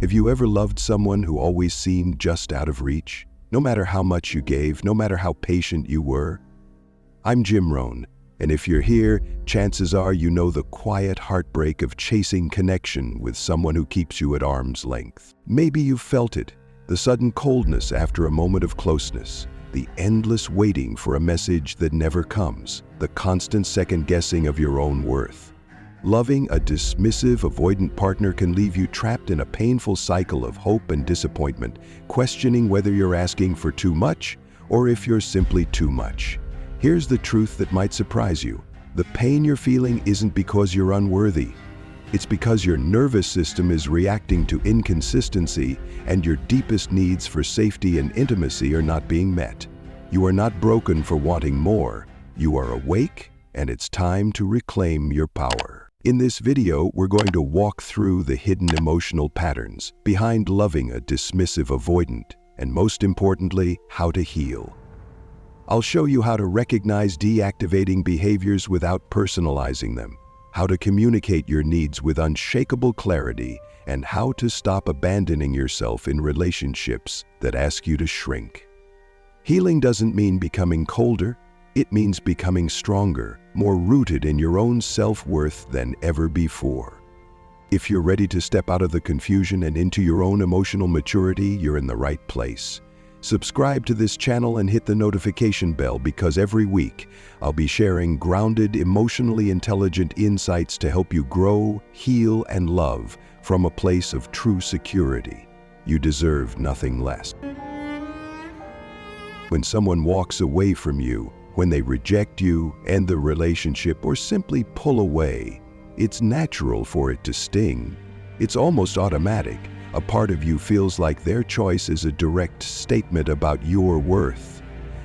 Have you ever loved someone who always seemed just out of reach? No matter how much you gave, no matter how patient you were? I'm Jim Rohn, and if you're here, chances are you know the quiet heartbreak of chasing connection with someone who keeps you at arm's length. Maybe you've felt it, the sudden coldness after a moment of closeness, the endless waiting for a message that never comes, the constant second-guessing of your own worth. Loving a dismissive, avoidant partner can leave you trapped in a painful cycle of hope and disappointment, questioning whether you're asking for too much or if you're simply too much. Here's the truth that might surprise you. The pain you're feeling isn't because you're unworthy. It's because your nervous system is reacting to inconsistency and your deepest needs for safety and intimacy are not being met. You are not broken for wanting more. You are awake, and it's time to reclaim your power. In this video, we're going to walk through the hidden emotional patterns behind loving a dismissive avoidant, and most importantly, how to heal. I'll show you how to recognize deactivating behaviors without personalizing them, how to communicate your needs with unshakable clarity, and how to stop abandoning yourself in relationships that ask you to shrink. Healing doesn't mean becoming colder. It means becoming stronger, more rooted in your own self-worth than ever before. If you're ready to step out of the confusion and into your own emotional maturity, you're in the right place. Subscribe to this channel and hit the notification bell because every week I'll be sharing grounded, emotionally intelligent insights to help you grow, heal, and love from a place of true security. You deserve nothing less. When someone walks away from you, when they reject you, end the relationship, or simply pull away, it's natural for it to sting. It's almost automatic. A part of you feels like their choice is a direct statement about your worth.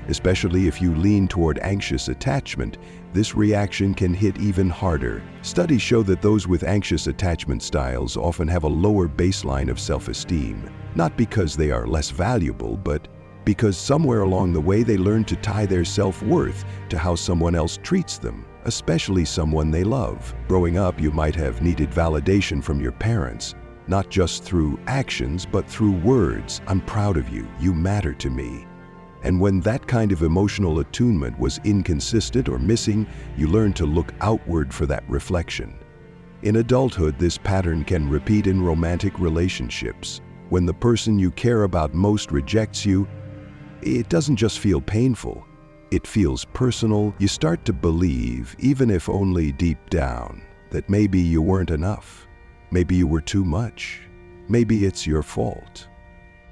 Especially if you lean toward anxious attachment, this reaction can hit even harder. Studies show that those with anxious attachment styles often have a lower baseline of self-esteem, not because they are less valuable, but because somewhere along the way they learn to tie their self-worth to how someone else treats them, especially someone they love. Growing up, you might have needed validation from your parents, not just through actions, but through words. I'm proud of you, you matter to me. And when that kind of emotional attunement was inconsistent or missing, you learn to look outward for that reflection. In adulthood, this pattern can repeat in romantic relationships. When the person you care about most rejects you, it doesn't just feel painful, it feels personal. You start to believe, even if only deep down, that maybe you weren't enough. Maybe you were too much. Maybe it's your fault.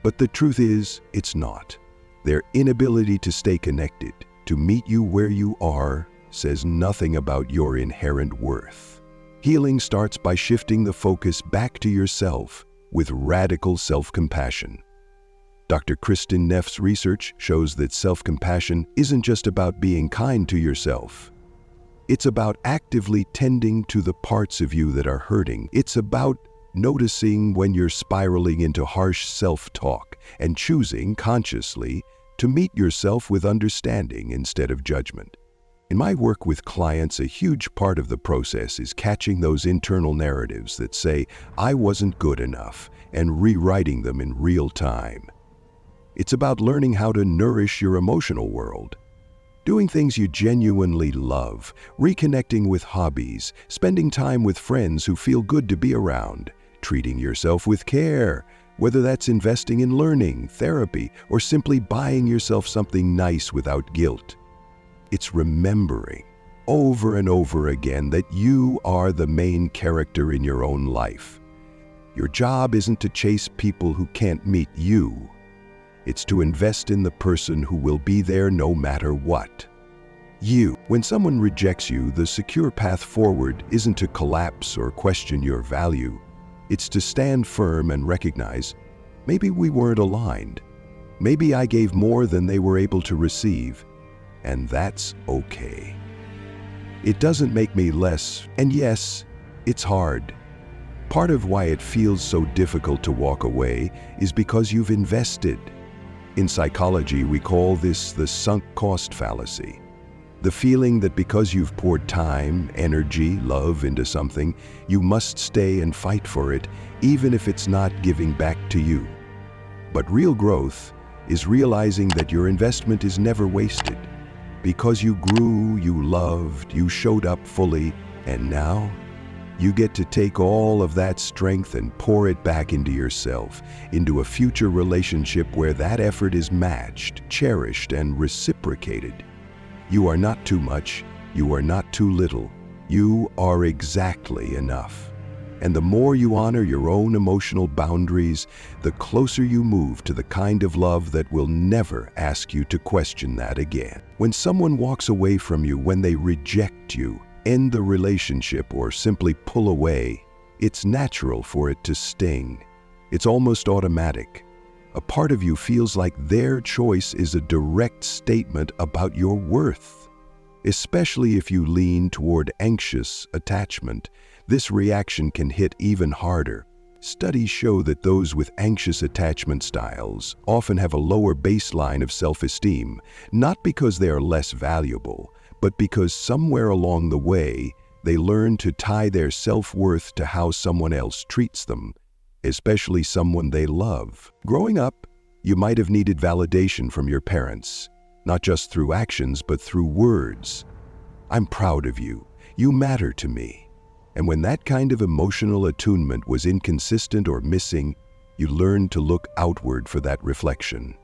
But the truth is, it's not. Their inability to stay connected, to meet you where you are, says nothing about your inherent worth. Healing starts by shifting the focus back to yourself with radical self-compassion. Dr. Kristin Neff's research shows that self-compassion isn't just about being kind to yourself. It's about actively tending to the parts of you that are hurting. It's about noticing when you're spiraling into harsh self-talk and choosing consciously to meet yourself with understanding instead of judgment. In my work with clients, a huge part of the process is catching those internal narratives that say, "I wasn't good enough," and rewriting them in real time. It's about learning how to nourish your emotional world. Doing things you genuinely love, reconnecting with hobbies, spending time with friends who feel good to be around, treating yourself with care, whether that's investing in learning, therapy, or simply buying yourself something nice without guilt. It's remembering over and over again that you are the main character in your own life. Your job isn't to chase people who can't meet you. It's to invest in the person who will be there no matter what. You. When someone rejects you, the secure path forward isn't to collapse or question your value. It's to stand firm and recognize, maybe we weren't aligned. Maybe I gave more than they were able to receive, and that's okay. It doesn't make me less, and yes, it's hard. Part of why it feels so difficult to walk away is because you've invested. In psychology, we call this the sunk cost fallacy. The feeling that because you've poured time, energy, love into something, you must stay and fight for it, even if it's not giving back to you. But real growth is realizing that your investment is never wasted. Because you grew, you loved, you showed up fully, and now you get to take all of that strength and pour it back into yourself, into a future relationship where that effort is matched, cherished, and reciprocated. You are not too much, you are not too little, you are exactly enough. And the more you honor your own emotional boundaries, the closer you move to the kind of love that will never ask you to question that again. When someone walks away from you, when they reject you, end the relationship, or simply pull away, it's natural for it to sting. It's almost automatic. A part of you feels like their choice is a direct statement about your worth. Especially if you lean toward anxious attachment, this reaction can hit even harder. Studies show that those with anxious attachment styles often have a lower baseline of self-esteem, not because they are less valuable, but because somewhere along the way, they learn to tie their self-worth to how someone else treats them, especially someone they love. Growing up, you might have needed validation from your parents, not just through actions, but through words. "I'm proud of you. You matter to me." And when that kind of emotional attunement was inconsistent or missing, you learned to look outward for that reflection.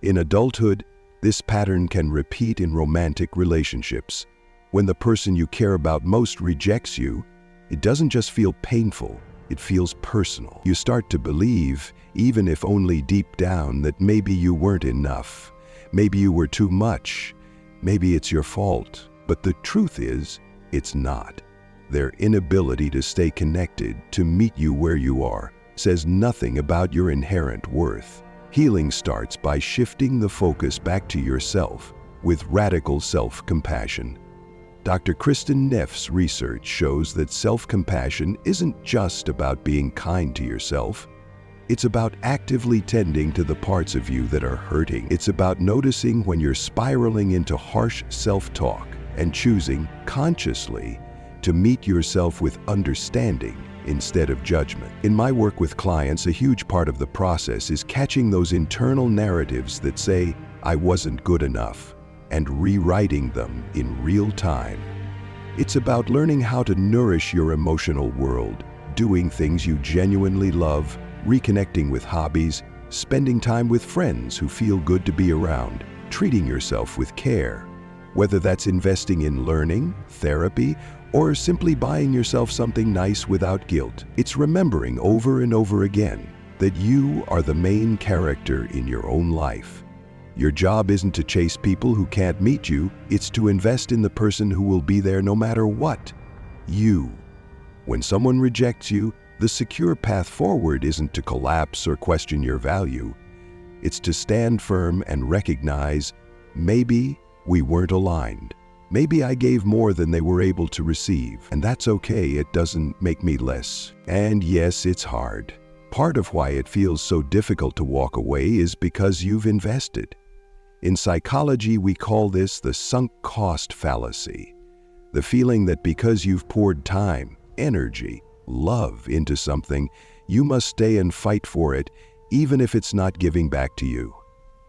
In adulthood, this pattern can repeat in romantic relationships. When the person you care about most rejects you, it doesn't just feel painful, it feels personal. You start to believe, even if only deep down, that maybe you weren't enough. Maybe you were too much. Maybe it's your fault. But the truth is, it's not. Their inability to stay connected, to meet you where you are, says nothing about your inherent worth. Healing starts by shifting the focus back to yourself with radical self-compassion. Dr. Kristen Neff's research shows that self-compassion isn't just about being kind to yourself. It's about actively tending to the parts of you that are hurting. It's about noticing when you're spiraling into harsh self-talk and choosing consciously to meet yourself with understanding instead of judgment. In my work with clients, a huge part of the process is catching those internal narratives that say, "I wasn't good enough," and rewriting them in real time. It's about learning how to nourish your emotional world, doing things you genuinely love, reconnecting with hobbies, spending time with friends who feel good to be around, treating yourself with care. Whether that's investing in learning, therapy, or simply buying yourself something nice without guilt, it's remembering over and over again that you are the main character in your own life. Your job isn't to chase people who can't meet you, it's to invest in the person who will be there no matter what. You. When someone rejects you, the secure path forward isn't to collapse or question your value. It's to stand firm and recognize, maybe we weren't aligned. Maybe I gave more than they were able to receive, and that's okay, it doesn't make me less. And yes, it's hard. Part of why it feels so difficult to walk away is because you've invested. In psychology, we call this the sunk cost fallacy. The feeling that because you've poured time, energy, love into something, you must stay and fight for it, even if it's not giving back to you.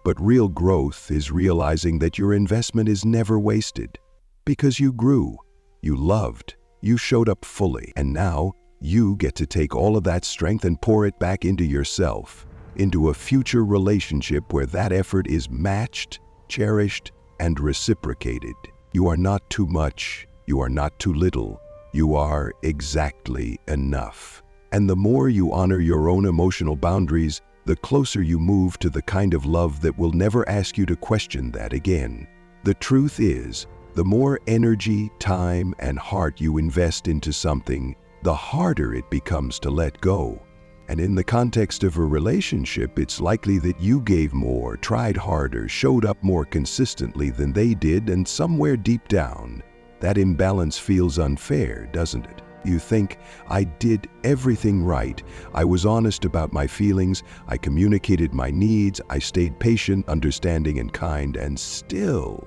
But real growth is realizing that your investment is never wasted. Because you grew, you loved, you showed up fully, and now you get to take all of that strength and pour it back into yourself, into a future relationship where that effort is matched, cherished, and reciprocated. You are not too much, you are not too little, you are exactly enough. And the more you honor your own emotional boundaries, the closer you move to the kind of love that will never ask you to question that again. The truth is, the more energy, time, and heart you invest into something, the harder it becomes to let go. And in the context of a relationship, it's likely that you gave more, tried harder, showed up more consistently than they did, and somewhere deep down, that imbalance feels unfair, doesn't it? You think, I did everything right. I was honest about my feelings, I communicated my needs, I stayed patient, understanding, and kind, and still,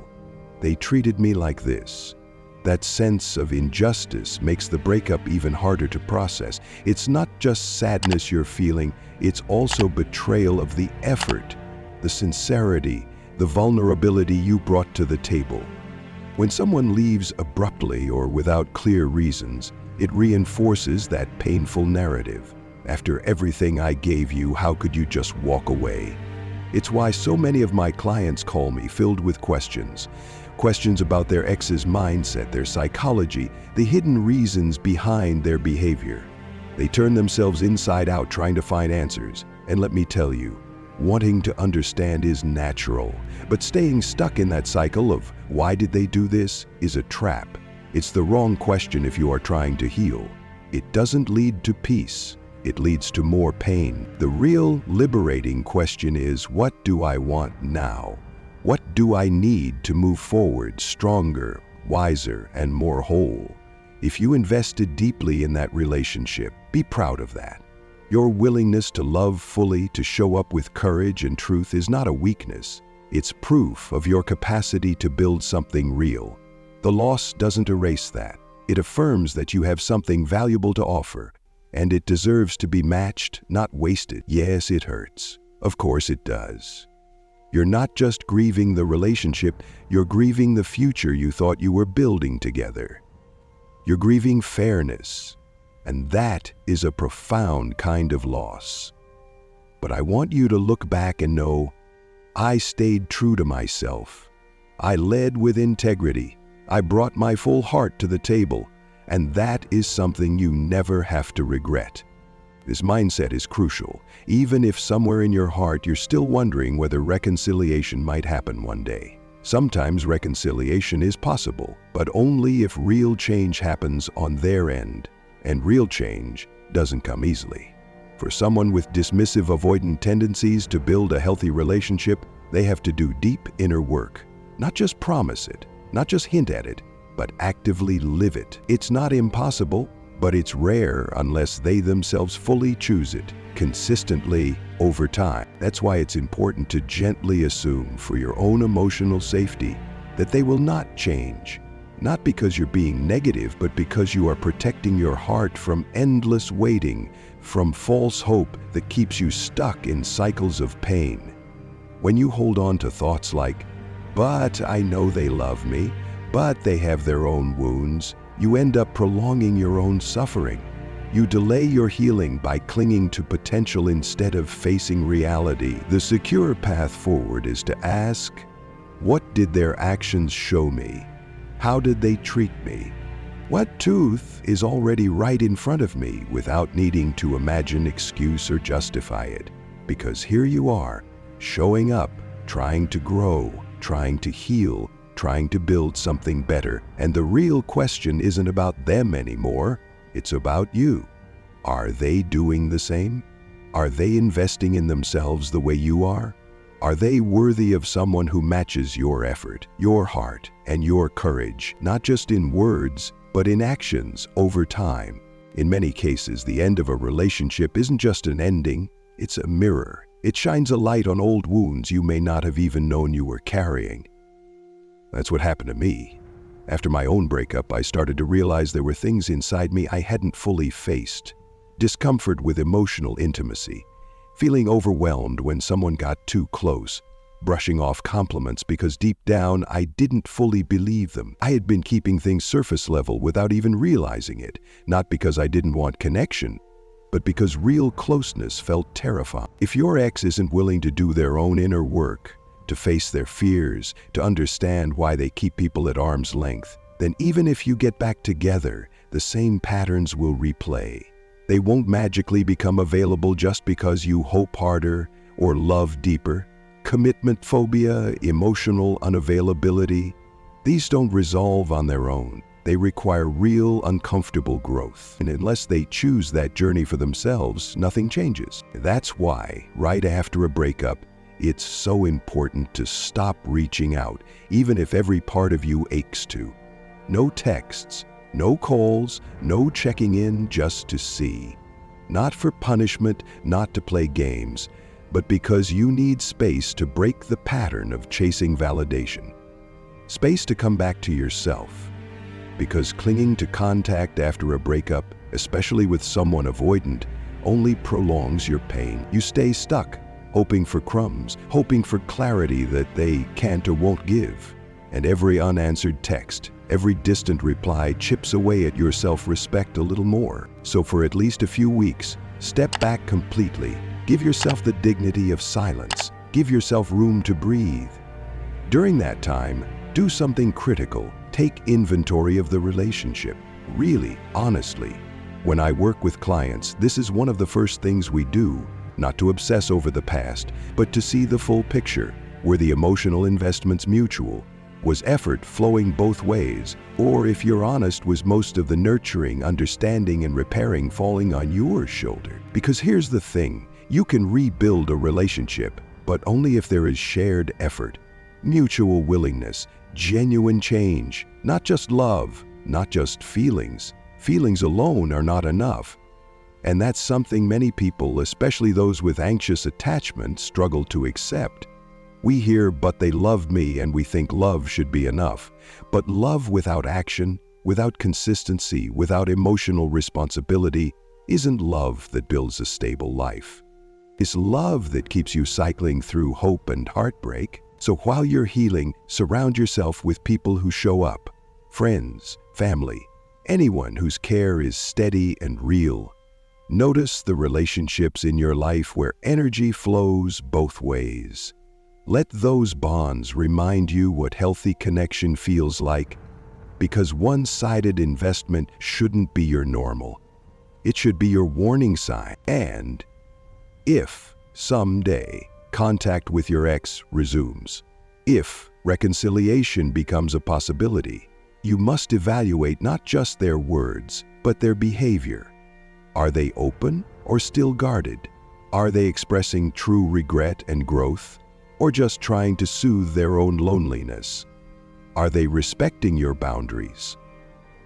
They treated me like this. That sense of injustice makes the breakup even harder to process. It's not just sadness you're feeling, it's also betrayal of the effort, the sincerity, the vulnerability you brought to the table. When someone leaves abruptly or without clear reasons, it reinforces that painful narrative. After everything I gave you, how could you just walk away? It's why so many of my clients call me filled with questions. Questions about their ex's mindset, their psychology, the hidden reasons behind their behavior. They turn themselves inside out trying to find answers. And let me tell you, wanting to understand is natural, but staying stuck in that cycle of why did they do this is a trap. It's the wrong question if you are trying to heal. It doesn't lead to peace. It leads to more pain. The real liberating question is, what do I want now? What do I need to move forward stronger, wiser, and more whole? If you invested deeply in that relationship, be proud of that. Your willingness to love fully, to show up with courage and truth is not a weakness. It's proof of your capacity to build something real. The loss doesn't erase that. It affirms that you have something valuable to offer, and it deserves to be matched, not wasted. Yes, it hurts. Of course it does. You're not just grieving the relationship, you're grieving the future you thought you were building together. You're grieving fairness, and that is a profound kind of loss. But I want you to look back and know, I stayed true to myself. I led with integrity. I brought my full heart to the table, and that is something you never have to regret. This mindset is crucial, even if somewhere in your heart you're still wondering whether reconciliation might happen one day. Sometimes reconciliation is possible, but only if real change happens on their end, and real change doesn't come easily. For someone with dismissive avoidant tendencies to build a healthy relationship, they have to do deep inner work. Not just promise it, not just hint at it, but actively live it. It's not impossible, but it's rare unless they themselves fully choose it, consistently, over time. That's why it's important to gently assume for your own emotional safety that they will not change. Not because you're being negative, but because you are protecting your heart from endless waiting, from false hope that keeps you stuck in cycles of pain. When you hold on to thoughts like, "But I know they love me," but they have their own wounds, you end up prolonging your own suffering. You delay your healing by clinging to potential instead of facing reality. The secure path forward is to ask, what did their actions show me? How did they treat me? What truth is already right in front of me without needing to imagine, excuse, or justify it? Because here you are, showing up, trying to grow, trying to heal, trying to build something better. And the real question isn't about them anymore, it's about you. Are they doing the same? Are they investing in themselves the way you are? Are they worthy of someone who matches your effort, your heart, and your courage, not just in words, but in actions over time? In many cases, the end of a relationship isn't just an ending, it's a mirror. It shines a light on old wounds you may not have even known you were carrying. That's what happened to me. After my own breakup, I started to realize there were things inside me I hadn't fully faced. Discomfort with emotional intimacy, feeling overwhelmed when someone got too close, brushing off compliments because deep down I didn't fully believe them. I had been keeping things surface level without even realizing it, not because I didn't want connection, but because real closeness felt terrifying. If your ex isn't willing to do their own inner work, to face their fears, to understand why they keep people at arm's length, then even if you get back together, the same patterns will replay. They won't magically become available just because you hope harder or love deeper. Commitment phobia, emotional unavailability, these don't resolve on their own. They require real, uncomfortable growth. And unless they choose that journey for themselves, nothing changes. That's why, right after a breakup, it's so important to stop reaching out, even if every part of you aches to. No texts, no calls, no checking in just to see. Not for punishment, not to play games, but because you need space to break the pattern of chasing validation. space to come back to yourself. Because clinging to contact after a breakup, especially with someone avoidant, only prolongs your pain. You stay stuck, hoping for crumbs, hoping for clarity that they can't or won't give. And every unanswered text, every distant reply chips away at your self-respect a little more. So for at least a few weeks, step back completely. Give yourself the dignity of silence. Give yourself room to breathe. During that time, do something critical. Take inventory of the relationship. Really, honestly. When I work with clients, this is one of the first things we do, not to obsess over the past, but to see the full picture. Were the emotional investments mutual? Was effort flowing both ways? Or if you're honest, was most of the nurturing, understanding, and repairing falling on your shoulder? Because here's the thing, you can rebuild a relationship, but only if there is shared effort, mutual willingness, genuine change, not just love, not just feelings. Feelings alone are not enough. And that's something many people, especially those with anxious attachment, struggle to accept. We hear, "But they love me," and we think love should be enough. But love without action, without consistency, without emotional responsibility, isn't love that builds a stable life. It's love that keeps you cycling through hope and heartbreak. So while you're healing, surround yourself with people who show up. Friends, family, anyone whose care is steady and real. Notice the relationships in your life where energy flows both ways. Let those bonds remind you what healthy connection feels like, because one-sided investment shouldn't be your normal. It should be your warning sign. And if someday contact with your ex resumes, if reconciliation becomes a possibility, you must evaluate not just their words, but their behavior. Are they open or still guarded? Are they expressing true regret and growth, or just trying to soothe their own loneliness? Are they respecting your boundaries?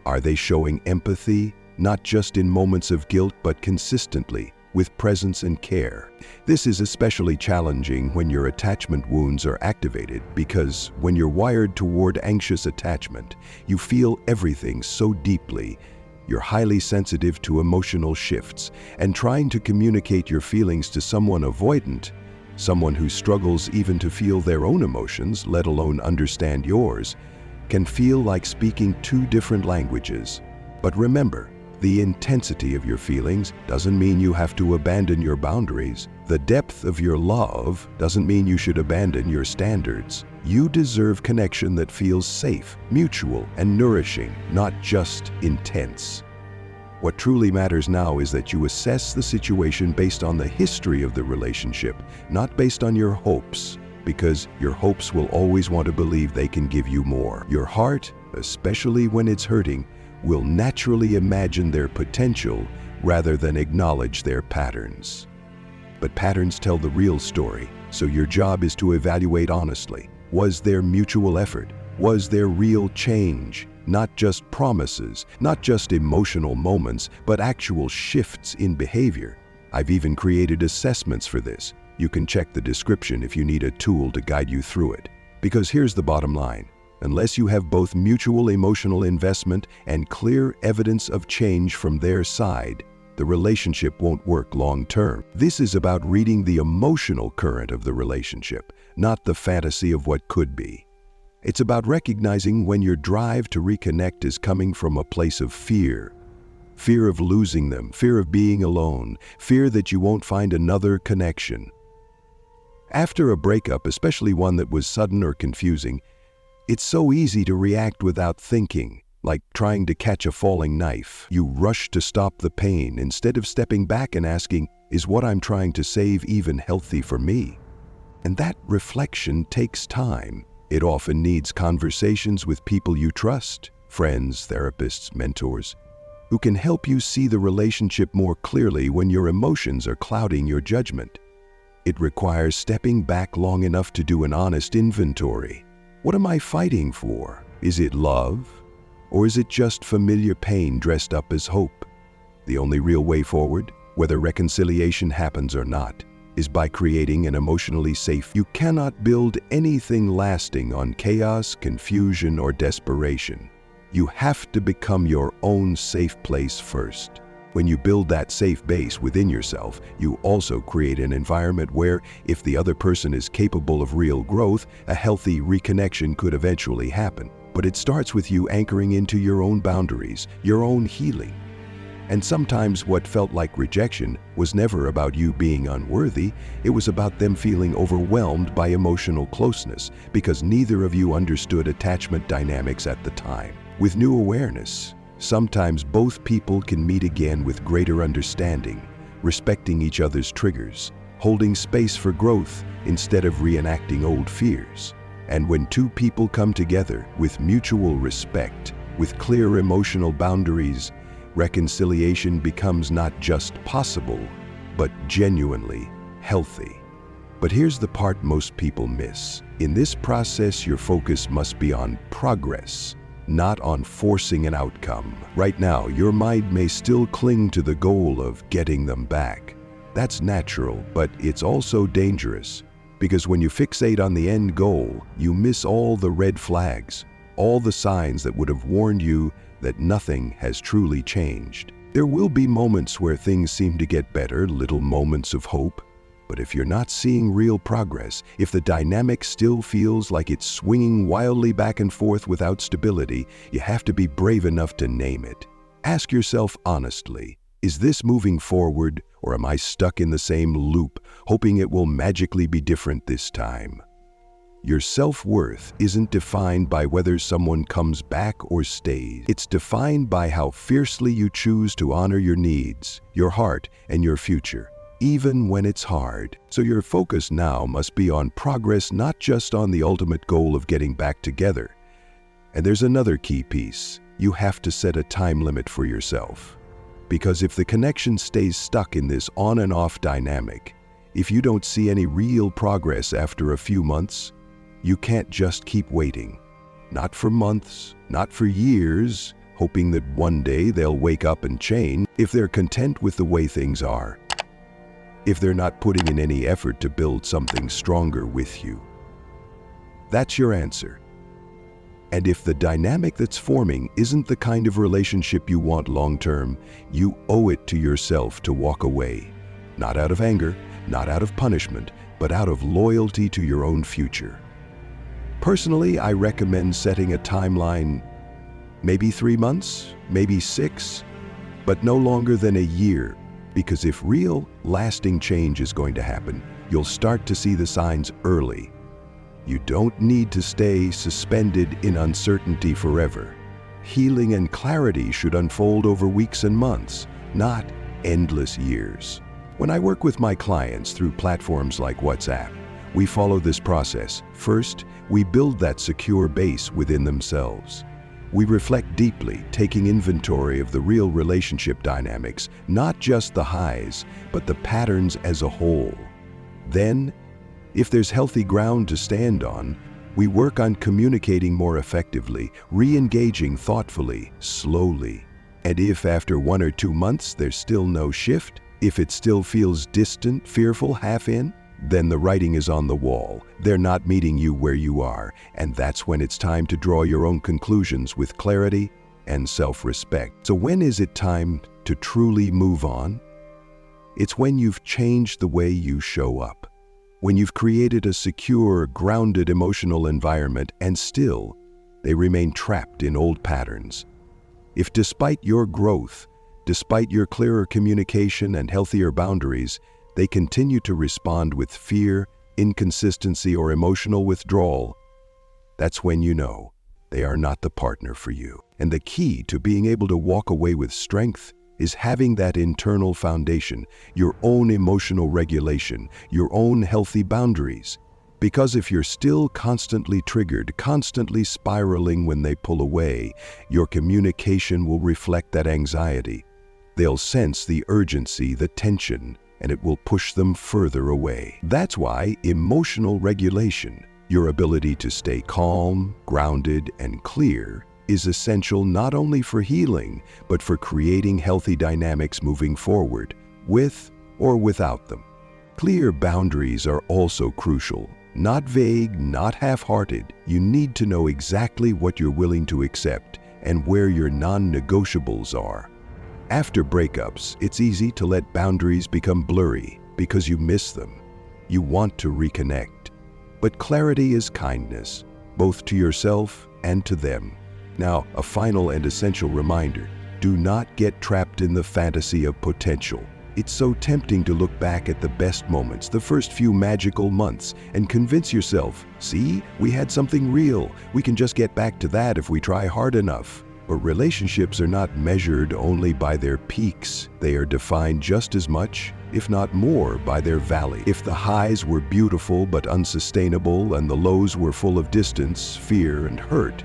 Are they showing empathy, not just in moments of guilt, but consistently, with presence and care? This is especially challenging when your attachment wounds are activated, because when you're wired toward anxious attachment, you feel everything so deeply. You're highly sensitive to emotional shifts, and trying to communicate your feelings to someone avoidant, someone who struggles even to feel their own emotions, let alone understand yours, can feel like speaking two different languages. But remember, the intensity of your feelings doesn't mean you have to abandon your boundaries. The depth of your love doesn't mean you should abandon your standards. You deserve connection that feels safe, mutual, and nourishing, not just intense. What truly matters now is that you assess the situation based on the history of the relationship, not based on your hopes, because your hopes will always want to believe they can give you more. Your heart, especially when it's hurting, will naturally imagine their potential rather than acknowledge their patterns. But patterns tell the real story, so your job is to evaluate honestly. Was there mutual effort? Was there real change? Not just promises, not just emotional moments, but actual shifts in behavior. I've even created assessments for this. You can check the description if you need a tool to guide you through it. Because here's the bottom line. Unless you have both mutual emotional investment and clear evidence of change from their side, the relationship won't work long term. This is about reading the emotional current of the relationship, not the fantasy of what could be. It's about recognizing when your drive to reconnect is coming from a place of fear. Fear of losing them, fear of being alone, fear that you won't find another connection. After a breakup, especially one that was sudden or confusing, it's so easy to react without thinking, like trying to catch a falling knife. You rush to stop the pain instead of stepping back and asking, is what I'm trying to save even healthy for me? And that reflection takes time. It often needs conversations with people you trust, friends, therapists, mentors, who can help you see the relationship more clearly when your emotions are clouding your judgment. It requires stepping back long enough to do an honest inventory. What am I fighting for? Is it love? Or is it just familiar pain dressed up as hope? The only real way forward, whether reconciliation happens or not, is by creating an emotionally safe. You cannot build anything lasting on chaos, confusion, or desperation. You have to become your own safe place first. When you build that safe base within yourself, you also create an environment where, if the other person is capable of real growth, a healthy reconnection could eventually happen. But it starts with you anchoring into your own boundaries, your own healing. And sometimes what felt like rejection was never about you being unworthy, it was about them feeling overwhelmed by emotional closeness because neither of you understood attachment dynamics at the time. With new awareness, sometimes both people can meet again with greater understanding, respecting each other's triggers, holding space for growth instead of reenacting old fears. And when two people come together with mutual respect, with clear emotional boundaries, reconciliation becomes not just possible, but genuinely healthy. But here's the part most people miss. In this process, your focus must be on progress, not on forcing an outcome. Right now, your mind may still cling to the goal of getting them back. That's natural, but it's also dangerous, because when you fixate on the end goal, you miss all the red flags, all the signs that would have warned you that nothing has truly changed. There will be moments where things seem to get better, little moments of hope. But if you're not seeing real progress, if the dynamic still feels like it's swinging wildly back and forth without stability, you have to be brave enough to name it. Ask yourself honestly, is this moving forward, or am I stuck in the same loop, hoping it will magically be different this time? Your self-worth isn't defined by whether someone comes back or stays. It's defined by how fiercely you choose to honor your needs, your heart, and your future, even when it's hard. So your focus now must be on progress, not just on the ultimate goal of getting back together. And there's another key piece. You have to set a time limit for yourself. Because if the connection stays stuck in this on and off dynamic, if you don't see any real progress after a few months, you can't just keep waiting. Not for months, not for years, hoping that one day they'll wake up and change. If they're content with the way things are, if they're not putting in any effort to build something stronger with you. That's your answer. And if the dynamic that's forming isn't the kind of relationship you want long-term, you owe it to yourself to walk away. Not out of anger, not out of punishment, but out of loyalty to your own future. Personally, I recommend setting a timeline, maybe 3 months, maybe 6, but no longer than a year. Because if real, lasting change is going to happen, you'll start to see the signs early. You don't need to stay suspended in uncertainty forever. Healing and clarity should unfold over weeks and months, not endless years. When I work with my clients through platforms like WhatsApp, we follow this process. First, we build that secure base within themselves. We reflect deeply, taking inventory of the real relationship dynamics, not just the highs, but the patterns as a whole. Then, if there's healthy ground to stand on, we work on communicating more effectively, re-engaging thoughtfully, slowly. And if after 1 or 2 months there's still no shift, if it still feels distant, fearful, half in, then the writing is on the wall. They're not meeting you where you are, and that's when it's time to draw your own conclusions with clarity and self-respect. So when is it time to truly move on? It's when you've changed the way you show up. When you've created a secure, grounded emotional environment and still, they remain trapped in old patterns. If despite your growth, despite your clearer communication and healthier boundaries, they continue to respond with fear, inconsistency, or emotional withdrawal, that's when you know they are not the partner for you. And the key to being able to walk away with strength is having that internal foundation, your own emotional regulation, your own healthy boundaries. Because if you're still constantly triggered, constantly spiraling when they pull away, your communication will reflect that anxiety. They'll sense the urgency, the tension, and it will push them further away. That's why emotional regulation, your ability to stay calm, grounded, and clear, is essential not only for healing, but for creating healthy dynamics moving forward, with or without them. Clear boundaries are also crucial. Not vague, not half-hearted. You need to know exactly what you're willing to accept and where your non-negotiables are. After breakups, it's easy to let boundaries become blurry because you miss them. You want to reconnect. But clarity is kindness, both to yourself and to them. Now, a final and essential reminder: do not get trapped in the fantasy of potential. It's so tempting to look back at the best moments, the first few magical months, and convince yourself, see, we had something real. We can just get back to that if we try hard enough. But relationships are not measured only by their peaks. They are defined just as much, if not more, by their valley. If the highs were beautiful but unsustainable and the lows were full of distance, fear, and hurt,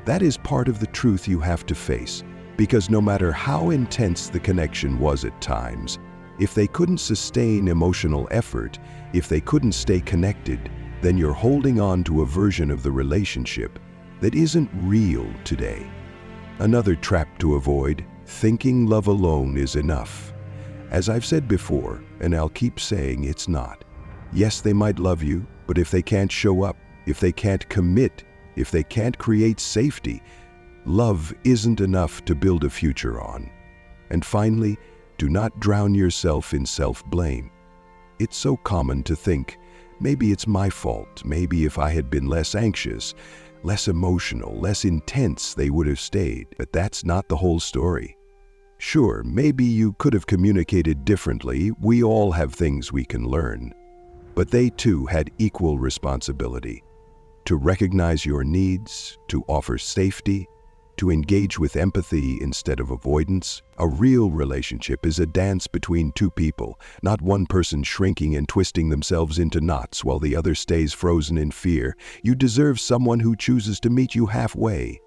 that is part of the truth you have to face. Because no matter how intense the connection was at times, if they couldn't sustain emotional effort, if they couldn't stay connected, then you're holding on to a version of the relationship that isn't real today. Another trap to avoid: thinking love alone is enough. As I've said before, and I'll keep saying, it's not. Yes, they might love you, but if they can't show up, if they can't commit, if they can't create safety, love isn't enough to build a future on. And finally, do not drown yourself in self-blame. It's so common to think, maybe it's my fault, maybe if I had been less anxious, less emotional, less intense, they would have stayed. But that's not the whole story. Sure, maybe you could have communicated differently. We all have things we can learn. But they too had equal responsibility to recognize your needs, to offer safety, to engage with empathy instead of avoidance. A real relationship is a dance between two people, not one person shrinking and twisting themselves into knots while the other stays frozen in fear. You deserve someone who chooses to meet you halfway.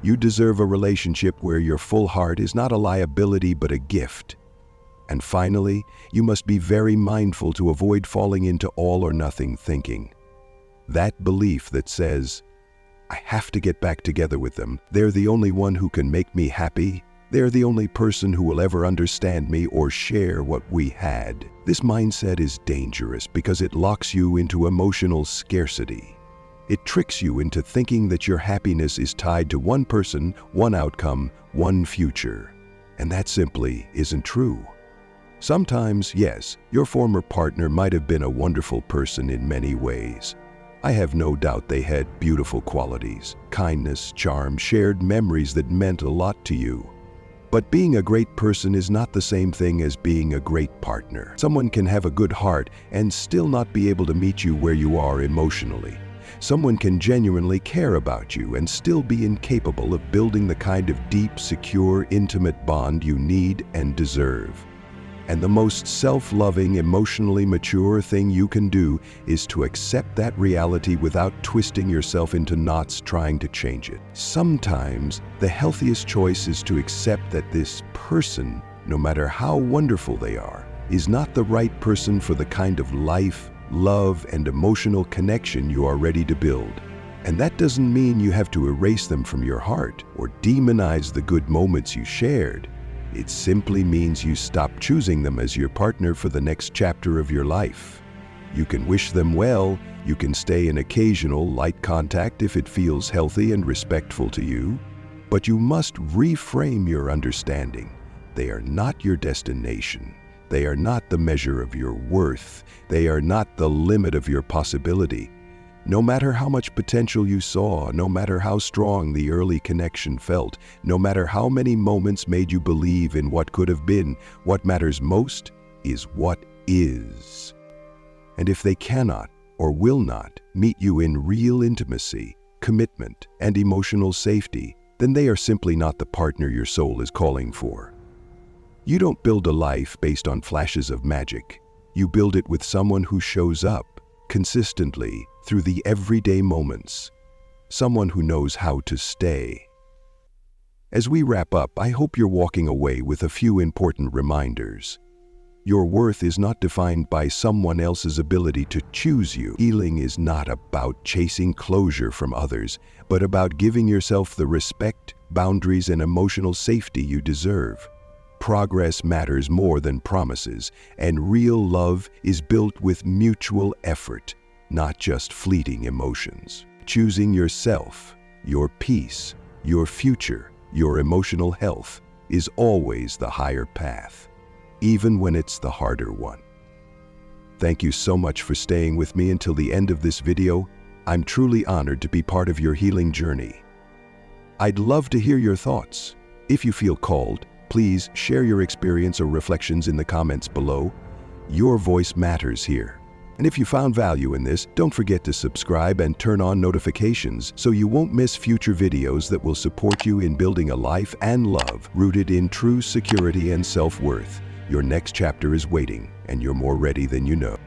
You deserve a relationship where your full heart is not a liability but a gift. And finally, you must be very mindful to avoid falling into all or nothing thinking. That belief that says, I have to get back together with them. They're the only one who can make me happy. They're the only person who will ever understand me or share what we had. This mindset is dangerous because it locks you into emotional scarcity. It tricks you into thinking that your happiness is tied to one person, one outcome, one future. And that simply isn't true. Sometimes, yes, your former partner might have been a wonderful person in many ways. I have no doubt they had beautiful qualities, kindness, charm, shared memories that meant a lot to you. But being a great person is not the same thing as being a great partner. Someone can have a good heart and still not be able to meet you where you are emotionally. Someone can genuinely care about you and still be incapable of building the kind of deep, secure, intimate bond you need and deserve. And the most self-loving, emotionally mature thing you can do is to accept that reality without twisting yourself into knots trying to change it. Sometimes, the healthiest choice is to accept that this person, no matter how wonderful they are, is not the right person for the kind of life, love, and emotional connection you are ready to build. And that doesn't mean you have to erase them from your heart or demonize the good moments you shared. It simply means you stop choosing them as your partner for the next chapter of your life. You can wish them well, you can stay in occasional light contact if it feels healthy and respectful to you, but you must reframe your understanding. They are not your destination. They are not the measure of your worth. They are not the limit of your possibility. No matter how much potential you saw, no matter how strong the early connection felt, no matter how many moments made you believe in what could have been, what matters most is what is. And if they cannot or will not meet you in real intimacy, commitment, and emotional safety, then they are simply not the partner your soul is calling for. You don't build a life based on flashes of magic. You build it with someone who shows up consistently through the everyday moments, someone who knows how to stay. As we wrap up, I hope you're walking away with a few important reminders. Your worth is not defined by someone else's ability to choose you. Healing is not about chasing closure from others, but about giving yourself the respect, boundaries, and emotional safety you deserve. Progress matters more than promises, and real love is built with mutual effort, not just fleeting emotions. Choosing yourself, your peace, your future, your emotional health is always the higher path, even when it's the harder one. Thank you so much for staying with me until the end of this video. I'm truly honored to be part of your healing journey. I'd love to hear your thoughts. If you feel called, please share your experience or reflections in the comments below. Your voice matters here. And if you found value in this, don't forget to subscribe and turn on notifications so you won't miss future videos that will support you in building a life and love rooted in true security and self-worth. Your next chapter is waiting, and you're more ready than you know.